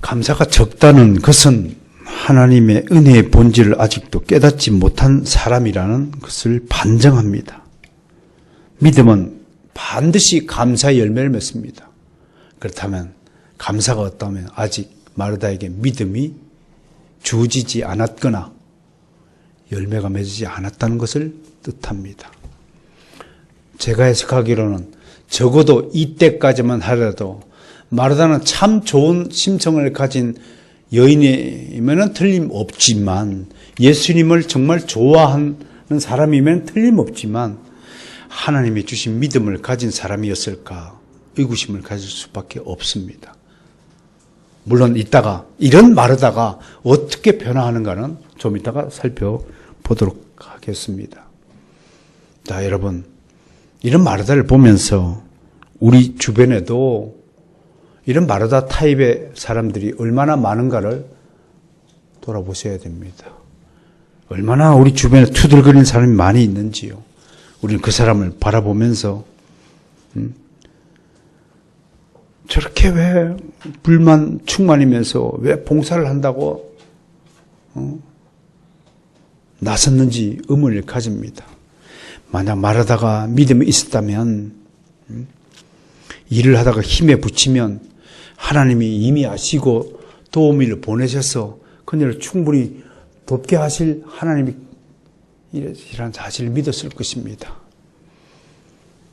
감사가 적다는 것은 하나님의 은혜의 본질을 아직도 깨닫지 못한 사람이라는 것을 반증합니다. 믿음은 반드시 감사의 열매를 맺습니다. 그렇다면 감사가 없다면 아직 마르다에게 믿음이 주어지지 않았거나 열매가 맺지 않았다는 것을 뜻합니다. 제가 해석하기로는 적어도 이때까지만 하더라도 마르다는 참 좋은 심성을 가진 여인이면 틀림없지만 예수님을 정말 좋아하는 사람이면 틀림없지만 하나님이 주신 믿음을 가진 사람이었을까 의구심을 가질 수밖에 없습니다. 물론 이따가 이런 마르다가 어떻게 변화하는가는 좀 이따가 살펴보도록 하겠습니다. 자, 여러분, 이런 마르다를 보면서 우리 주변에도 이런 마르다 타입의 사람들이 얼마나 많은가를 돌아보셔야 됩니다. 얼마나 우리 주변에 투덜거리는 사람이 많이 있는지요. 우리는 그 사람을 바라보면서 저렇게 왜 불만 충만이면서 왜 봉사를 한다고 나섰는지 의문을 가집니다. 만약 마르다가 믿음이 있었다면 일을 하다가 힘에 부치면 하나님이 이미 아시고 도우미를 보내셔서 그녀를 충분히 돕게 하실 하나님이 이런 사실을 믿었을 것입니다.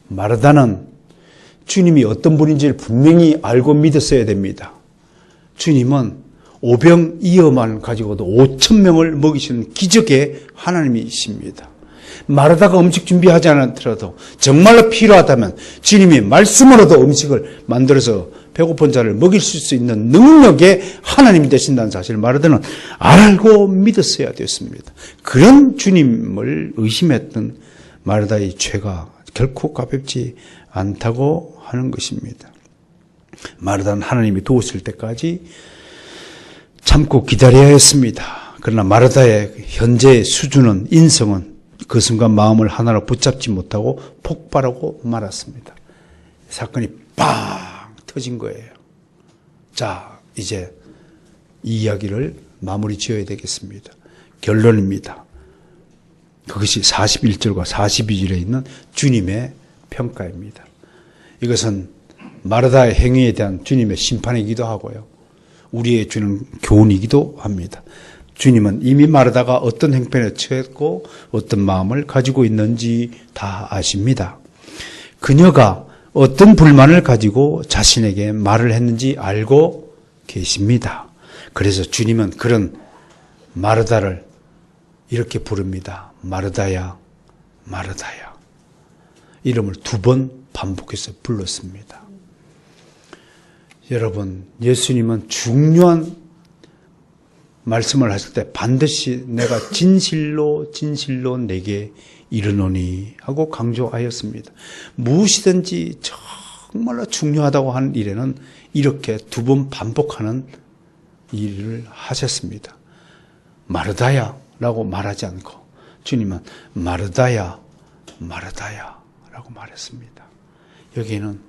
마르다는 주님이 어떤 분인지를 분명히 알고 믿었어야 됩니다. 주님은 오병이어만 가지고도 5,000명을 먹이시는 기적의 하나님이십니다. 마르다가 음식 준비하지 않더라도 정말로 필요하다면 주님이 말씀으로도 음식을 만들어서 배고픈 자를 먹일 수 있는 능력의 하나님이 되신다는 사실을 마르다는 알고 믿었어야 됐습니다. 그런 주님을 의심했던 마르다의 죄가 결코 가볍지 않다고 하는 것입니다. 마르다는 하나님이 도우실 때까지 참고 기다려야 했습니다. 그러나 마르다의 현재의 수준은, 인성은 그 순간 마음을 하나로 붙잡지 못하고 폭발하고 말았습니다. 사건이 빵 터진 거예요. 자, 이제 이 이야기를 마무리 지어야 되겠습니다. 결론입니다. 그것이 41절과 42절에 있는 주님의 평가입니다. 이것은 마르다의 행위에 대한 주님의 심판이기도 하고요, 우리에게 주는 교훈이기도 합니다. 주님은 이미 마르다가 어떤 행편에 처했고 어떤 마음을 가지고 있는지 다 아십니다. 그녀가 어떤 불만을 가지고 자신에게 말을 했는지 알고 계십니다. 그래서 주님은 그런 마르다를 이렇게 부릅니다. 마르다야, 마르다야. 이름을 2번 반복해서 불렀습니다. 여러분, 예수님은 중요한 말씀을 하실 때 반드시 내가 진실로 진실로 내게 이르노니 하고 강조하였습니다. 무엇이든지 정말로 중요하다고 하는 일에는 이렇게 2번 반복하는 일을 하셨습니다. 마르다야 라고 말하지 않고 주님은 마르다야, 마르다야 라고 말했습니다. 여기에는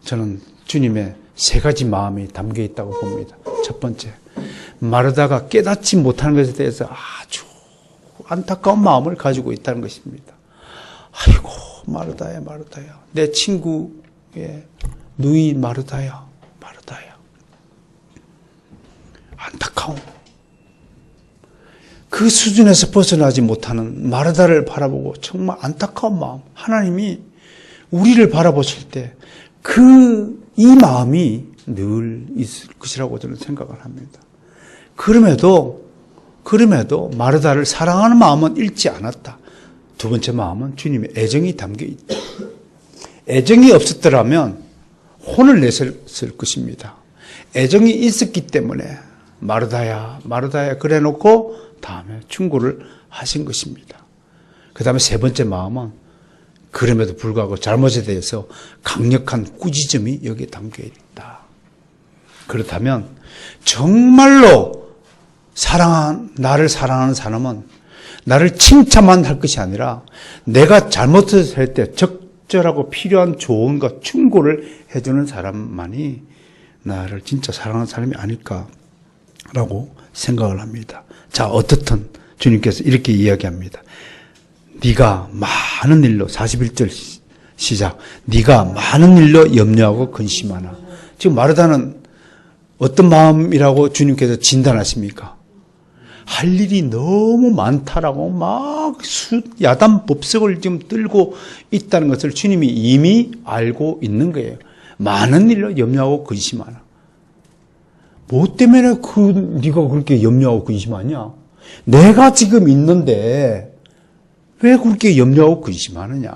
저는 주님의 3가지 마음이 담겨 있다고 봅니다. 첫 번째, 마르다가 깨닫지 못하는 것에 대해서 아주 안타까운 마음을 가지고 있다는 것입니다. 아이고, 마르다야, 마르다야. 내 친구의 누이 마르다야, 마르다야. 안타까움. 그 수준에서 벗어나지 못하는 마르다를 바라보고 정말 안타까운 마음. 하나님이 우리를 바라보실 때 이 마음이 늘 있을 것이라고 저는 생각을 합니다. 그럼에도 마르다를 사랑하는 마음은 잃지 않았다. 2번째 마음은 주님의 애정이 담겨 있다. 애정이 없었더라면 혼을 냈을 것입니다. 애정이 있었기 때문에 마르다야, 마르다야 그래 놓고 다음에 충고를 하신 것입니다. 그 다음에 3번째 마음은 그럼에도 불구하고 잘못에 대해서 강력한 꾸짖음이 여기에 담겨 있다. 그렇다면 정말로 나를 사랑하는 사람은 나를 칭찬만 할 것이 아니라 내가 잘못했을 때 적절하고 필요한 조언과 충고를 해주는 사람만이 나를 진짜 사랑하는 사람이 아닐까라고 생각을 합니다. 자, 어떻든 주님께서 이렇게 이야기합니다. 네가 많은 일로, 41절 시작, 네가 많은 일로 염려하고 근심하나. 지금 마르다는 어떤 마음이라고 주님께서 진단하십니까? 할 일이 너무 많다라고 막 야단법석을 지금 들고 있다는 것을 주님이 이미 알고 있는 거예요. 많은 일로 염려하고 근심하나. 뭐 때문에 네가 그렇게 염려하고 근심하냐? 내가 지금 있는데 왜 그렇게 염려하고 근심하느냐?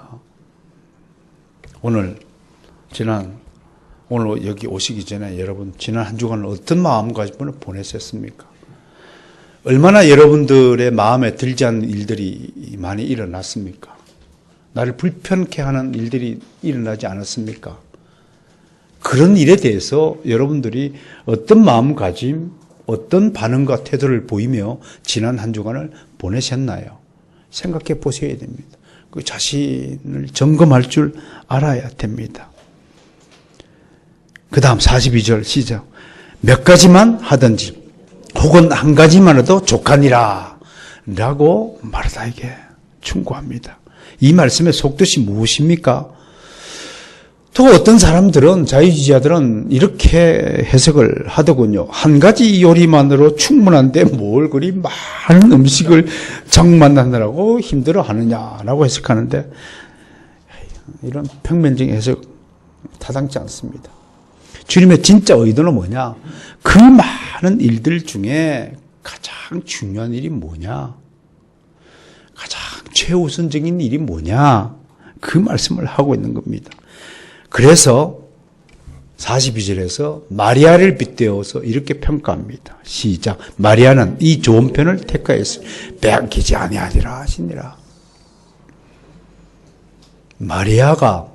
오늘 여기 오시기 전에 여러분 지난 한 주간을 어떤 마음가짐으로 보내셨습니까? 얼마나 여러분들의 마음에 들지 않는 일들이 많이 일어났습니까? 나를 불편케 하는 일들이 일어나지 않았습니까? 그런 일에 대해서 여러분들이 어떤 마음가짐, 어떤 반응과 태도를 보이며 지난 한 주간을 보내셨나요? 생각해 보셔야 됩니다. 그 자신을 점검할 줄 알아야 됩니다. 그 다음 42절 시작. 몇 가지만 하든지 혹은 한 가지만 해도 족하니라 라고 마르다에게 충고합니다. 이 말씀의 속뜻이 무엇입니까? 또 어떤 사람들은, 자유주의자들은 이렇게 해석을 하더군요. 한 가지 요리만으로 충분한데 뭘 그리 많은 음식을 장만하느라고 힘들어 하느냐라고 해석하는데, 이런 평면적인 해석 타당치 않습니다. 주님의 진짜 의도는 뭐냐? 그 많은 일들 중에 가장 중요한 일이 뭐냐? 가장 최우선적인 일이 뭐냐? 그 말씀을 하고 있는 겁니다. 그래서 42절에서 마리아를 빗대어서 이렇게 평가합니다. 시작. 마리아는 이 좋은 편을 택하였으니 빼앗기지 아니하리라 하시니라. 마리아가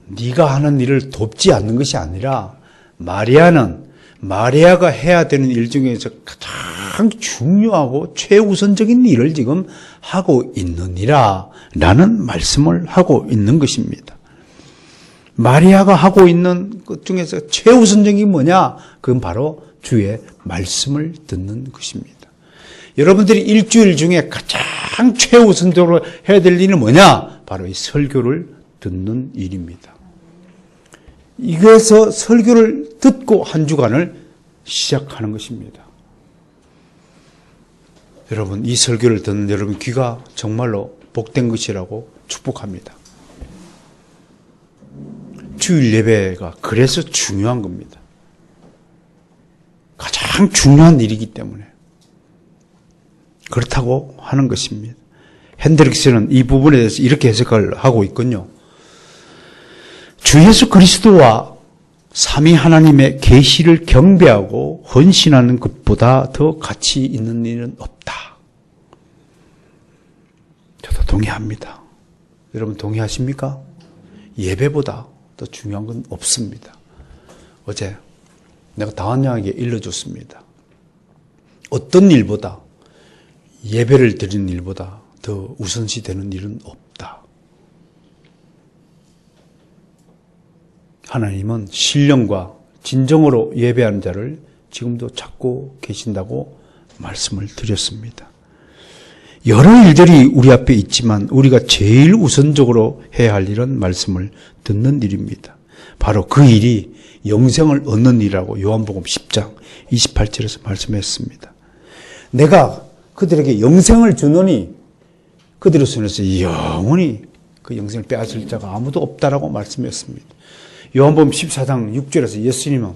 네가 하는 일을 돕지 않는 것이 아니라 마리아가 해야 되는 일 중에서 가장 중요하고 최우선적인 일을 지금 하고 있느니라 라는 말씀을 하고 있는 것입니다. 마리아가 하고 있는 것 중에서 최우선적인 게 뭐냐? 그건 바로 주의 말씀을 듣는 것입니다. 여러분들이 일주일 중에 가장 최우선적으로 해야 될 일은 뭐냐? 바로 이 설교를 듣는 일입니다. 이거에서 설교를 듣고 한 주간을 시작하는 것입니다. 여러분, 이 설교를 듣는 여러분 귀가 정말로 복된 것이라고 축복합니다. 주일 예배가 그래서 중요한 겁니다. 가장 중요한 일이기 때문에 그렇다고 하는 것입니다. 핸드릭스는 이 부분에 대해서 이렇게 해석을 하고 있군요. 주 예수 그리스도와 삼위 하나님의 계시를 경배하고 헌신하는 것보다 더 가치 있는 일은 없다. 저도 동의합니다. 여러분 동의하십니까? 예배보다 더 중요한 건 없습니다. 어제 내가 다원양에게 일러줬습니다. 어떤 일보다 예배를 드리는 일보다 더 우선시 되는 일은 없다. 하나님은 신령과 진정으로 예배하는 자를 지금도 찾고 계신다고 말씀을 드렸습니다. 여러 일들이 우리 앞에 있지만 우리가 제일 우선적으로 해야 할 일은 말씀을 듣는 일입니다. 바로 그 일이 영생을 얻는 일이라고 요한복음 10장 28절에서 말씀했습니다. 내가 그들에게 영생을 주노니 그들의 손에서 영원히 그 영생을 빼앗을 자가 아무도 없다라고 말씀했습니다. 요한복음 14장 6절에서 예수님은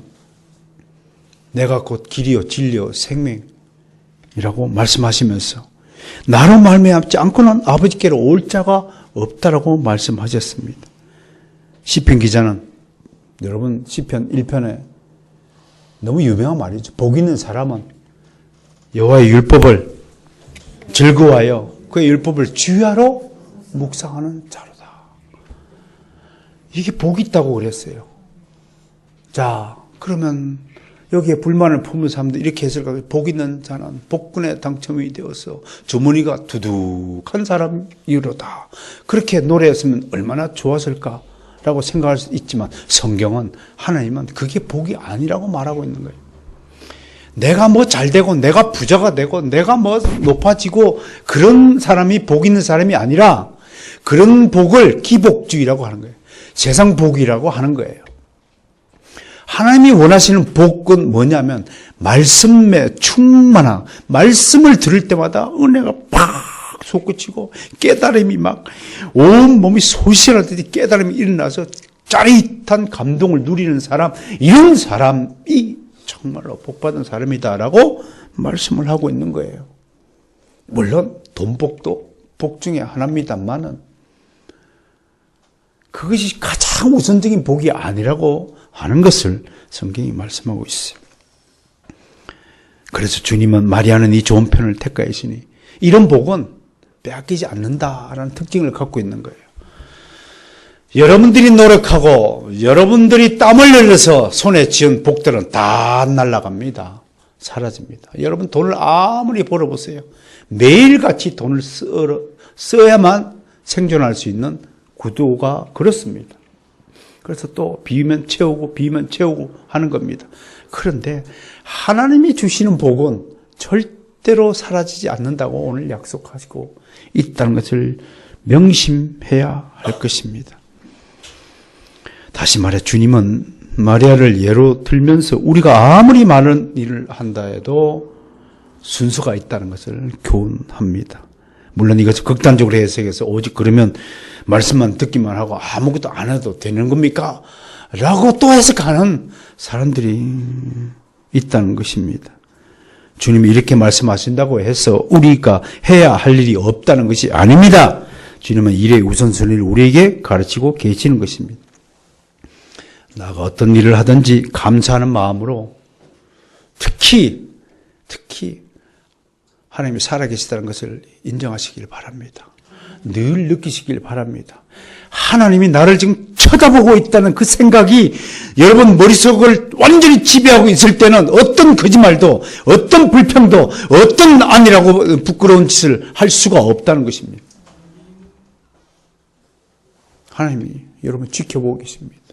내가 곧 길이요 진리요 생명이라고 말씀하시면서 나로 말미암지 않고는 아버지께로 올 자가 없다라고 말씀하셨습니다. 시편 기자는 여러분 시편 1편에 너무 유명한 말이죠. 복 있는 사람은 여호와의 율법을 즐거워하여 그의 율법을 주야로 묵상하는 자로다. 이게 복이 있다고 그랬어요. 자, 그러면 여기에 불만을 품는 사람들 이렇게 해석하고 복 있는 자는 복군에 당첨이 되어서 주머니가 두둑한 사람이로다. 그렇게 노래했으면 얼마나 좋았을까라고 생각할 수 있지만 성경은 하나님은 그게 복이 아니라고 말하고 있는 거예요. 내가 뭐 잘되고 내가 부자가 되고 내가 뭐 높아지고 그런 사람이 복 있는 사람이 아니라 그런 복을 기복주의라고 하는 거예요. 세상 복이라고 하는 거예요. 하나님이 원하시는 복은 뭐냐면 말씀에 충만한 말씀을 들을 때마다 은혜가 팍 솟구치고 깨달음이 막 온 몸이 소실하듯이 깨달음이 일어나서 짜릿한 감동을 누리는 사람, 이런 사람이 정말로 복받은 사람이다라고 말씀을 하고 있는 거예요. 물론 돈복도 복 중에 하나입니다만은 그것이 가장 우선적인 복이 아니라고 하는 것을 성경이 말씀하고 있어요. 그래서 주님은 마리아는 이 좋은 편을 택하였으니 이런 복은 빼앗기지 않는다라는 특징을 갖고 있는 거예요. 여러분들이 노력하고 여러분들이 땀을 흘려서 손에 쥐은 복들은 다 날아갑니다. 사라집니다. 여러분 돈을 아무리 벌어보세요. 매일같이 돈을 써야만 생존할 수 있는 구도가 그렇습니다. 그래서 또 비우면 채우고 하는 겁니다. 그런데 하나님이 주시는 복은 절대로 사라지지 않는다고 오늘 약속하시고 있다는 것을 명심해야 할 것입니다. 다시 말해 주님은 마리아를 예로 들면서 우리가 아무리 많은 일을 한다 해도 순서가 있다는 것을 교훈합니다. 물론 이것을 극단적으로 해석해서 오직 그러면 말씀만 듣기만 하고 아무것도 안 해도 되는 겁니까? 라고 또 해석하는 사람들이 있다는 것입니다. 주님이 이렇게 말씀하신다고 해서 우리가 해야 할 일이 없다는 것이 아닙니다. 주님은 일의 우선순위를 우리에게 가르치고 계시는 것입니다. 나가 어떤 일을 하든지 감사하는 마음으로 특히 하나님이 살아계시다는 것을 인정하시길 바랍니다. 늘 느끼시길 바랍니다. 하나님이 나를 지금 쳐다보고 있다는 그 생각이 여러분 머릿속을 완전히 지배하고 있을 때는 어떤 거짓말도 어떤 불평도 어떤 아니라고 부끄러운 짓을 할 수가 없다는 것입니다. 하나님이 여러분 지켜보고 계십니다.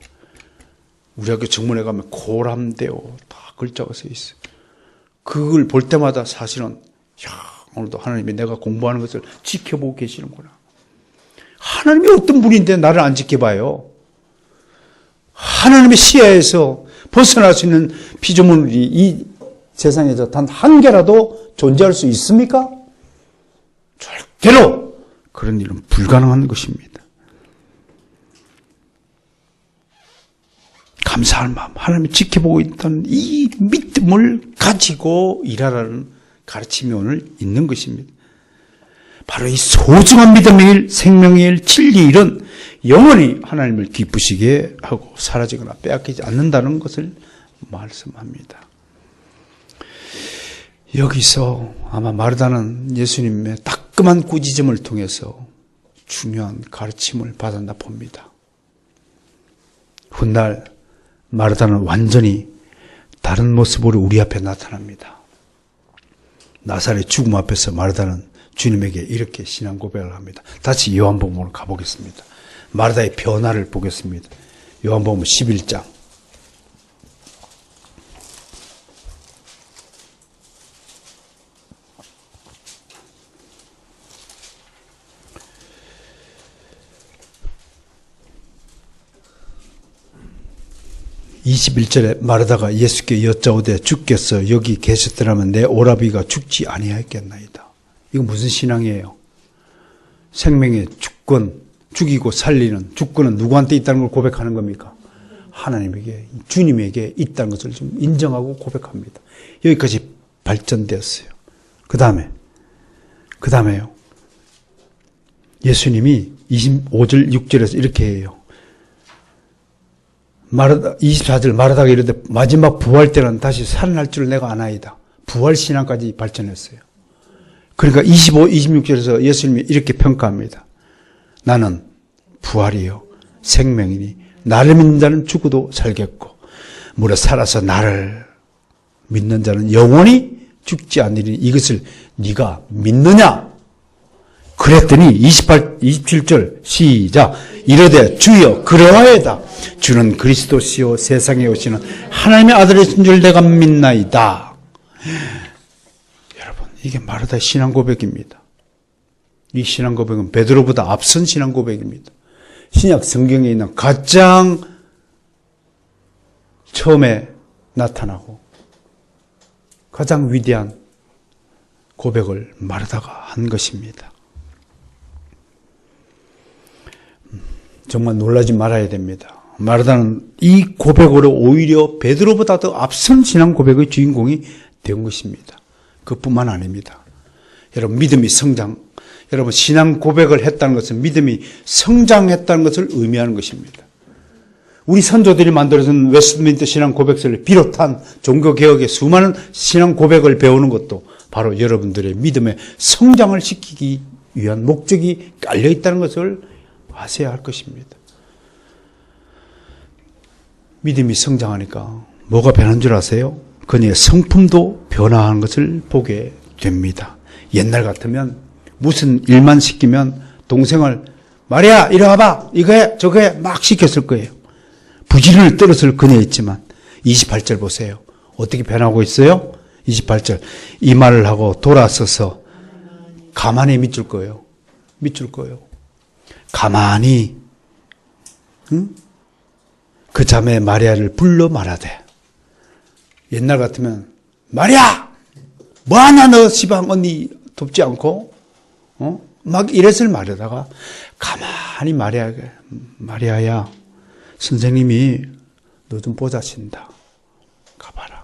우리 학교 정문에 가면 고람되어 다 글자가 써 있어요. 그걸 볼 때마다 사실은 오늘도 하나님이 내가 공부하는 것을 지켜보고 계시는구나. 하나님이 어떤 분인데 나를 안 지켜봐요. 하나님의 시야에서 벗어날 수 있는 피조물이 이 세상에서 단 한 개라도 존재할 수 있습니까? 절대로 그런 일은 불가능한 것입니다. 감사할 마음, 하나님이 지켜보고 있다는 이 믿음을 가지고 일하라는 가르침이 오늘 있는 것입니다. 바로 이 소중한 믿음의 일, 생명의 일, 진리의 일은 영원히 하나님을 기쁘시게 하고 사라지거나 빼앗기지 않는다는 것을 말씀합니다. 여기서 아마 마르다는 예수님의 따끔한 꾸짖음을 통해서 중요한 가르침을 받았나 봅니다. 훗날 마르다는 완전히 다른 모습으로 우리 앞에 나타납니다. 나사렛 죽음 앞에서 마르다는 주님에게 이렇게 신앙 고백을 합니다. 다시 요한복음으로 가보겠습니다. 마르다의 변화를 보겠습니다. 요한복음 11장. (21절에) 마르다가 예수께 여짜오되 주께서 여기 계셨더라면 내 오라비가 죽지 아니하였겠나이다. 이거 무슨 신앙이에요? 생명의 주권, 죽이고 살리는 주권은 누구한테 있다는 걸 고백하는 겁니까? 하나님에게, 주님에게 있다는 것을 좀 인정하고 고백합니다. 여기까지 발전되었어요. 그 다음에요. 예수님이 25절 6절에서 이렇게 해요. 24절 마르다가 이르되 마지막 부활 때는 다시 살아날 줄 내가 아나이다. 부활 신앙까지 발전했어요. 그러니까 25, 26절에서 예수님이 이렇게 평가합니다. 나는 부활이요 생명이니 나를 믿는 자는 죽어도 살겠고 무릇 살아서 나를 믿는 자는 영원히 죽지 않으리니 이것을 네가 믿느냐? 그랬더니 27절 시작. 이르되 주여 그러하여다. 주는 그리스도시요 세상에 오시는 하나님의 아들이신 줄 내가 믿나이다. 여러분, 이게 마르다의 신앙 고백입니다. 이 신앙 고백은 베드로보다 앞선 신앙 고백입니다. 신약 성경에 있는 가장 처음에 나타나고 가장 위대한 고백을 마르다가 한 것입니다. 정말 놀라지 말아야 됩니다. 마르다는 이 고백으로 오히려 베드로보다 더 앞선 신앙 고백의 주인공이 된 것입니다. 그뿐만 아닙니다. 여러분 믿음이 성장, 여러분 신앙 고백을 했다는 것은 믿음이 성장했다는 것을 의미하는 것입니다. 우리 선조들이 만들어준 웨스트민스터 신앙 고백서를 비롯한 종교개혁의 수많은 신앙 고백을 배우는 것도 바로 여러분들의 믿음의 성장을 시키기 위한 목적이 깔려있다는 것을 아셔야 할 것입니다. 믿음이 성장하니까 뭐가 변한 줄 아세요? 그녀의 성품도 변화하는 것을 보게 됩니다. 옛날 같으면 무슨 일만 시키면 동생을 마리아 이리 와봐 이거 해 저거 해 막 시켰을 거예요. 부지런을 떨었을 그녀였지만 28절 보세요. 어떻게 변하고 있어요? 28절 이 말을 하고 돌아서서 가만히 밑줄 거예요. 가만히 그 자매 마리아를 불러 말하되, 옛날 같으면 마리아 뭐하냐 너 시방 언니 돕지 않고 막 이랬을 말이다가 가만히 마리아에게, 마리아야 선생님이 너 좀 보자신다, 가봐라.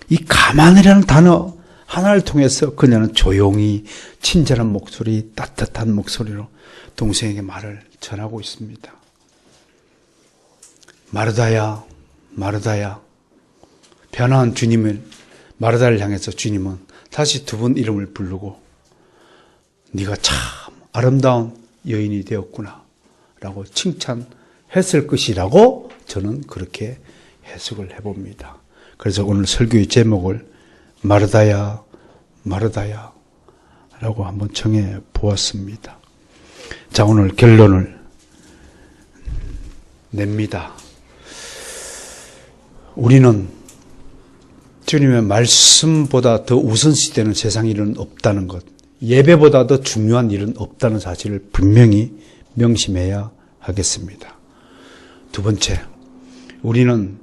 이 가만이라는 단어 하나를 통해서 그녀는 조용히 친절한 목소리, 따뜻한 목소리로 동생에게 말을 전하고 있습니다. 마르다야, 마르다야. 변화한 주님을, 마르다를 향해서 주님은 다시 두 번 이름을 부르고 네가 참 아름다운 여인이 되었구나 라고 칭찬했을 것이라고 저는 그렇게 해석을 해봅니다. 그래서 오늘 설교의 제목을 마르다야, 마르다야 라고 한번 정해 보았습니다. 자, 오늘 결론을 냅니다. 우리는 주님의 말씀보다 더 우선시되는 세상 일은 없다는 것, 예배보다 더 중요한 일은 없다는 사실을 분명히 명심해야 하겠습니다. 두 번째, 우리는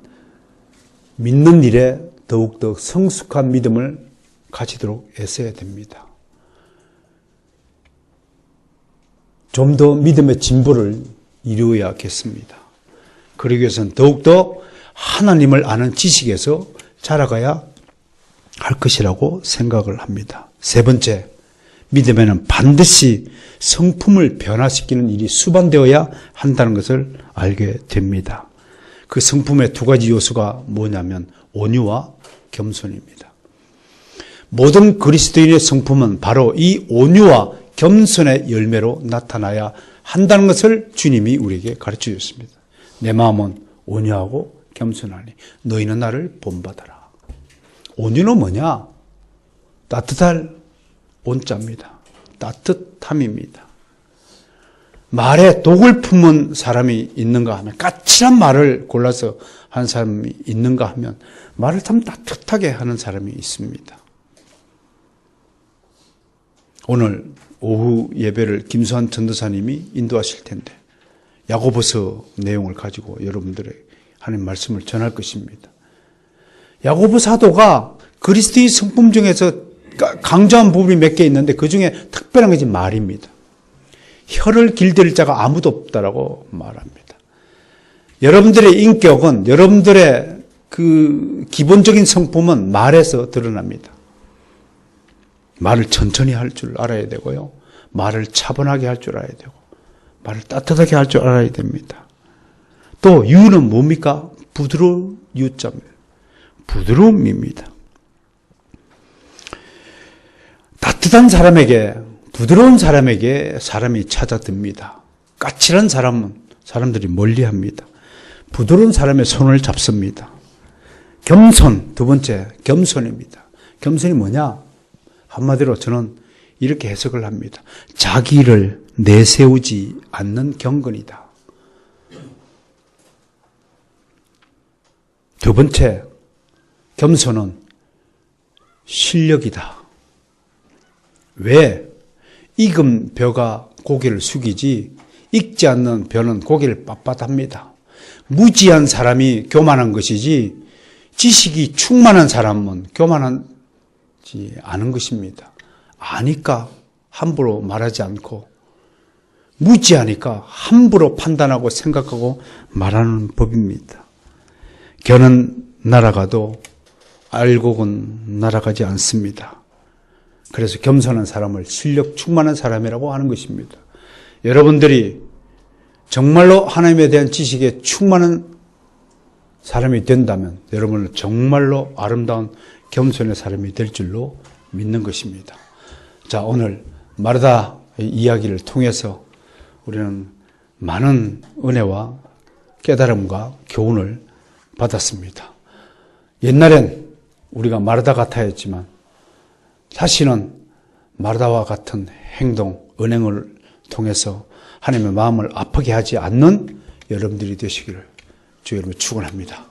믿는 일에 더욱더 성숙한 믿음을 가지도록 애써야 됩니다. 좀 더 믿음의 진보를 이루어야겠습니다. 그러기 위해서는 더욱더 하나님을 아는 지식에서 자라가야 할 것이라고 생각을 합니다. 세 번째, 믿음에는 반드시 성품을 변화시키는 일이 수반되어야 한다는 것을 알게 됩니다. 그 성품의 두 가지 요소가 뭐냐면 온유와 겸손입니다. 모든 그리스도인의 성품은 바로 이 온유와 겸손의 열매로 나타나야 한다는 것을 주님이 우리에게 가르쳐 주셨습니다. 내 마음은 온유하고 겸손하니 너희는 나를 본받아라. 온유는 뭐냐? 따뜻할 온자입니다. 따뜻함입니다. 말에 독을 품은 사람이 있는가 하면, 까칠한 말을 골라서 하는 사람이 있는가 하면 말을 참 따뜻하게 하는 사람이 있습니다. 오늘 오후 예배를 김수환 전도사님이 인도하실 텐데 야고보서 내용을 가지고 여러분들에게 하나님 말씀을 전할 것입니다. 야고보 사도가 그리스도의 성품 중에서 강조한 부분이 몇 개 있는데 그 중에 특별한 것이 말입니다. 혀를 길들일 자가 아무도 없다라고 말합니다. 여러분들의 인격은, 여러분들의 그 기본적인 성품은 말에서 드러납니다. 말을 천천히 할 줄 알아야 되고요. 말을 차분하게 할 줄 알아야 되고, 말을 따뜻하게 할 줄 알아야 됩니다. 또 유는 뭡니까? 부드러운 유자입니다. 부드러움입니다. 따뜻한 사람에게, 부드러운 사람에게 사람이 찾아듭니다. 까칠한 사람은 사람들이 멀리합니다. 부드러운 사람의 손을 잡습니다. 겸손, 두 번째 겸손입니다. 겸손이 뭐냐? 한마디로 저는 이렇게 해석을 합니다. 자기를 내세우지 않는 경건이다. 두 번째, 겸손은 실력이다. 왜? 익은 벼가 고개를 숙이지 익지 않는 벼는 고개를 빳빳합니다. 무지한 사람이 교만한 것이지 지식이 충만한 사람은 교만하지 않은 것입니다. 아니까 함부로 말하지 않고, 무지하니까 함부로 판단하고 생각하고 말하는 법입니다. 겨는 날아가도 알곡은 날아가지 않습니다. 그래서 겸손한 사람을 실력 충만한 사람이라고 하는 것입니다. 여러분들이 정말로 하나님에 대한 지식에 충만한 사람이 된다면 여러분은 정말로 아름다운 겸손의 사람이 될 줄로 믿는 것입니다. 자, 오늘 마르다 이야기를 통해서 우리는 많은 은혜와 깨달음과 교훈을 받았습니다. 옛날엔 우리가 마르다 같아 했지만 다시는 마르다와 같은 행동, 은행을 통해서 하나님의 마음을 아프게 하지 않는 여러분들이 되시기를 주 여러분 축원합니다.